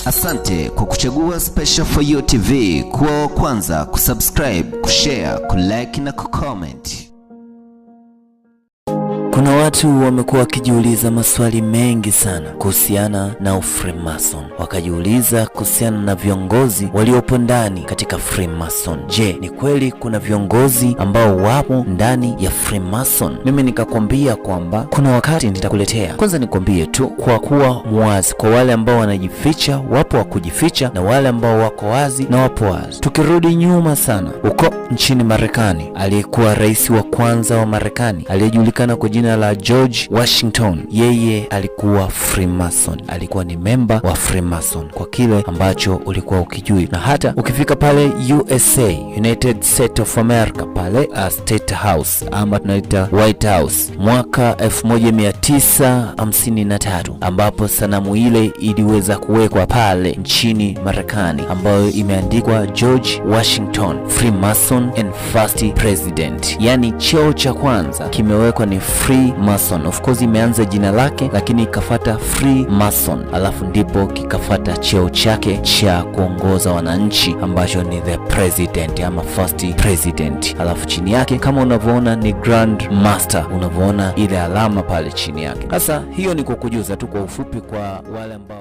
Asante kwa kuchagua Special For You TV kuwa wa kwanza kusubscribe, kushare, kulike na kucomment. Kuna watu wamekuwa wakijiuliza maswali mengi sana kuhusiana na Freemason. Wakajiuliza kuhusiana na viongozi waliopo ndani katika Freemason. Je, ni kweli kuna viongozi ambao wapo ndani ya Freemason? Mimi nikakwambia kwamba kuna wakati nitakuletea. Kwanza nikwambie tu kwa kuwa muwazi, kwa wale ambao wanajificha wapo wa kujificha na wale ambao wako wazi na wapo wazi. Tukirudi nyuma sana uko nchini Marekani, aliyekuwa rais wa kwanza wa Marekani aliyejulikana kwa jina la George Washington, yeye alikuwa Freemason, alikuwa ni memba wa Freemason, kwa kile ambacho ulikuwa ukijui. Na hata ukifika pale USA, United States of America, pale State House ama tunaita White House, mwaka 1953 ambapo sanamu ile iliweza kuwekwa pale nchini Marekani ambayo imeandikwa George Washington Freemason and First President, yani cheo cha kwanza kimewekwa ni Freemason. Of course imeanza jina lake lakini ikafata Freemason, alafu ndipo kikafata cheo chake cha kuongoza wananchi ambacho ni the president ama first president. Alafu chini yake kama unavyoona ni Grand Master, unavyoona ile alama pale chini yake. Sasa hiyo ni kukujuza tu kwa ufupi kwa wale ambao